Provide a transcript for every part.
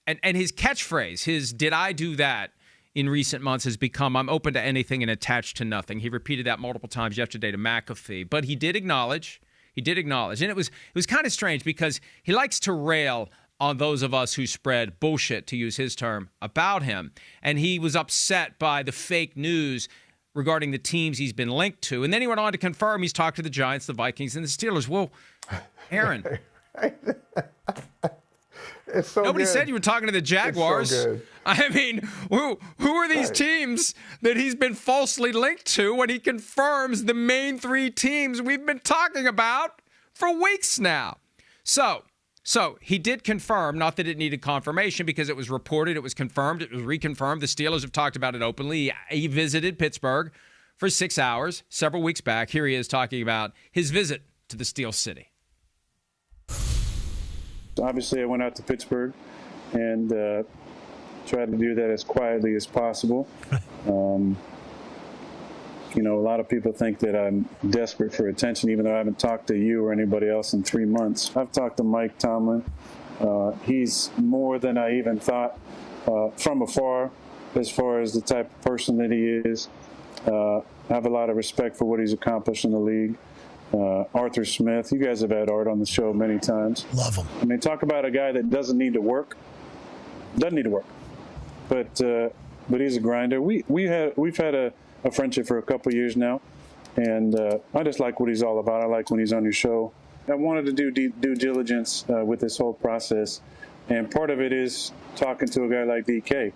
and his catchphrase, his "Did I do that?" in recent months has become, "I'm open to anything and attached to nothing." He repeated that multiple times yesterday to McAfee, but he did acknowledge, and it was kind of strange because he likes to rail on those of us who spread bullshit, to use his term, about him. And he was upset by the fake news regarding the teams he's been linked to. And then he went on to confirm he's talked to the Giants, the Vikings, and the Steelers. Well, Aaron. It's so Nobody good. said you were talking to the Jaguars. It's so good. I mean, who are these teams that he's been falsely linked to when he confirms the main three teams we've been talking about for weeks now? So he did confirm, not that it needed confirmation because it was reported, it was confirmed, it was reconfirmed. The Steelers have talked about it openly. He visited Pittsburgh for 6 hours several weeks back. Here he is talking about his visit to the Steel City. Obviously, I went out to Pittsburgh and tried to do that as quietly as possible. A lot of people think that I'm desperate for attention, even though I haven't talked to you or anybody else in 3 months. I've talked to Mike Tomlin. He's more than I even thought from afar, as far as the type of person that he is. I have a lot of respect for what he's accomplished in the league. Arthur Smith, you guys have had Art on the show many times. Love him. I mean, talk about a guy that doesn't need to work. Doesn't need to work, but he's a grinder. We've had a friendship for a couple of years now, and I just like what he's all about. I like when he's on your show. I wanted to do due diligence with this whole process, and part of it is talking to a guy like DK.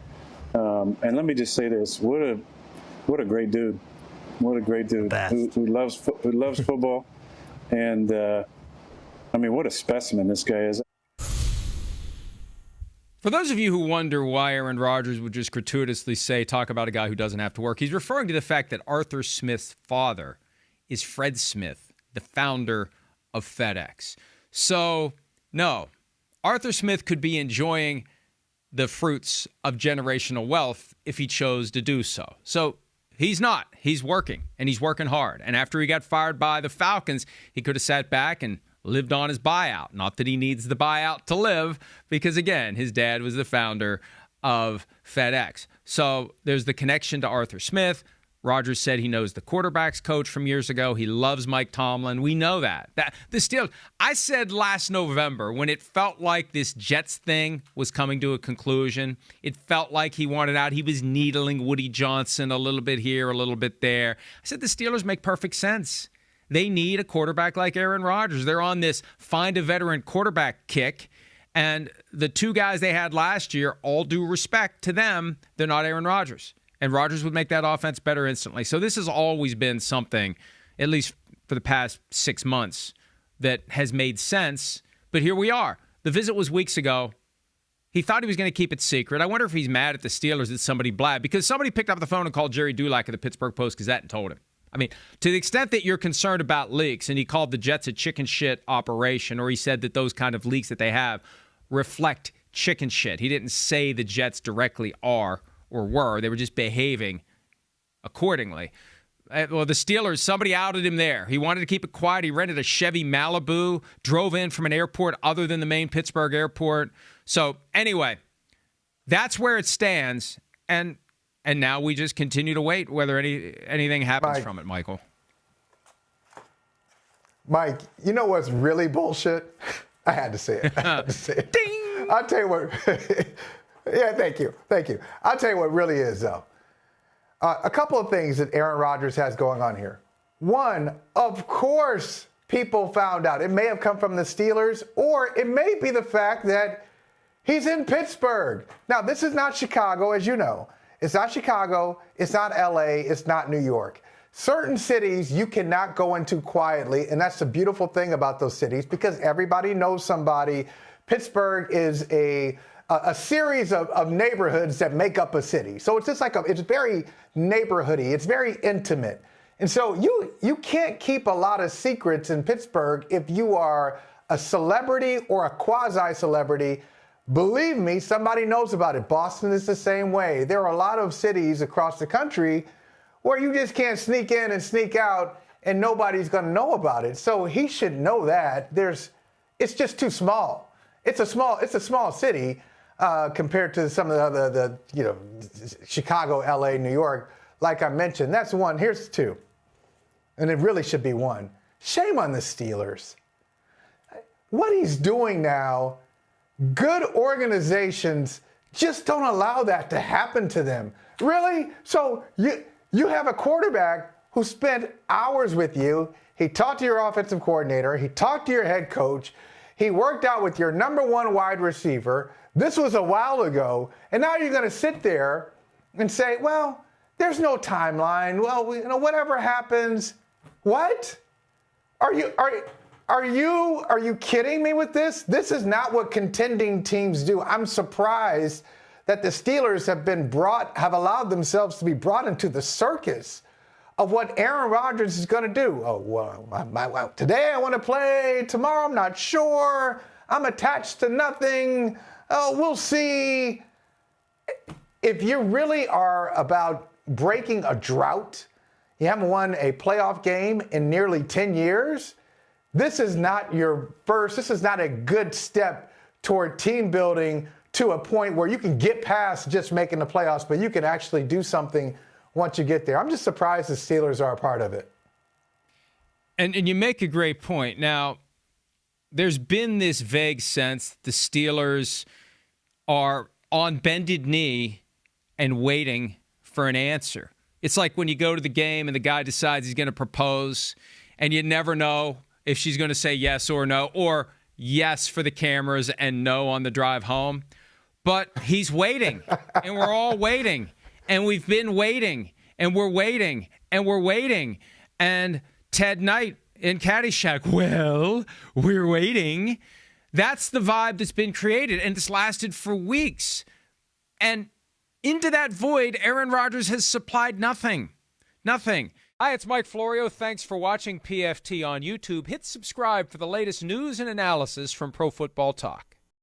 And let me just say this: what a great dude! What a great dude who loves football, and what a specimen this guy is. For those of you who wonder why Aaron Rodgers would just gratuitously talk about a guy who doesn't have to work, he's referring to the fact that Arthur Smith's father is Fred Smith, the founder of FedEx. So, no, Arthur Smith could be enjoying the fruits of generational wealth if he chose to do so. So, he's not. He's working, and he's working hard. And after he got fired by the Falcons, he could have sat back and lived on his buyout. Not that he needs the buyout to live, because, again, his dad was the founder of FedEx. So there's the connection to Arthur Smith. Rodgers said he knows the quarterback's coach from years ago. He loves Mike Tomlin. We know that. I said last November, when it felt like this Jets thing was coming to a conclusion, it felt like he wanted out. He was needling Woody Johnson a little bit here, a little bit there. I said the Steelers make perfect sense. They need a quarterback like Aaron Rodgers. They're on this find a veteran quarterback kick. And the two guys they had last year, all due respect to them, they're not Aaron Rodgers. And Rodgers would make that offense better instantly. So this has always been something, at least for the past 6 months, that has made sense. But here we are. The visit was weeks ago. He thought he was going to keep it secret. I wonder if he's mad at the Steelers that somebody blabbed, because somebody picked up the phone and called Jerry Dulac of the Pittsburgh Post-Gazette and told him. I mean, to the extent that you're concerned about leaks, and he called the Jets a chicken shit operation, or he said that those kind of leaks that they have reflect chicken shit. He didn't say the Jets directly are or were. They were just behaving accordingly. Well, the Steelers, somebody outed him there. He wanted to keep it quiet. He rented a Chevy Malibu, drove in from an airport other than the main Pittsburgh airport. So anyway, that's where it stands. And now we just continue to wait whether anything happens from it, Michael. Mike, you know what's really bullshit? I had to say it. Ding! I'll tell you what. Yeah, thank you. I'll tell you what really is, though. A couple of things that Aaron Rodgers has going on here. One, of course, people found out. It may have come from the Steelers, or it may be the fact that he's in Pittsburgh. Now, this is not Chicago, as you know. It's not Chicago, it's not LA, it's not New York. Certain cities you cannot go into quietly, and that's the beautiful thing about those cities, because everybody knows somebody. Pittsburgh is a series of neighborhoods that make up a city. So it's just like it's very neighborhoody, it's very intimate. And so you can't keep a lot of secrets in Pittsburgh if you are a celebrity or a quasi-celebrity. Believe me, somebody knows about it. Boston is the same way. There are a lot of cities across the country where you just can't sneak in and sneak out and nobody's going to know about it. So he should know that. It's just too small. It's a small city. compared to some of the other, Chicago, LA, New York. Like I mentioned, that's one. Here's two. And it really should be one. Shame on the Steelers. What he's doing now, good organizations just don't allow that to happen to them. Really? So you have a quarterback who spent hours with you. He talked to your offensive coordinator. He talked to your head coach. He worked out with your number one wide receiver. This was a while ago. And now you're going to sit there and say, well, there's no timeline. Well, whatever happens. What? Are you kidding me with this? This is not what contending teams do. I'm surprised that the Steelers have allowed themselves to be brought into the circus of what Aaron Rodgers is going to do. Oh, well, today I want to play. Tomorrow I'm not sure. I'm attached to nothing. Oh, we'll see. If you really are about breaking a drought, you haven't won a playoff game in nearly 10 years, this is not a good step toward team building to a point where you can get past just making the playoffs, but you can actually do something once you get there. I'm just surprised the Steelers are a part of it. And you make a great point. Now, there's been this vague sense the Steelers are on bended knee and waiting for an answer. It's like when you go to the game and the guy decides he's going to propose and you never know if she's going to say yes or no, or yes for the cameras and no on the drive home. But he's waiting, and we're all waiting, and we've been waiting, and we're waiting, and we're waiting. And Ted Knight in Caddyshack, well, we're waiting. That's the vibe that's been created, and it's lasted for weeks. And into that void, Aaron Rodgers has supplied nothing. Nothing. Hi, it's Mike Florio. Thanks for watching PFT on YouTube. Hit subscribe for the latest news and analysis from Pro Football Talk.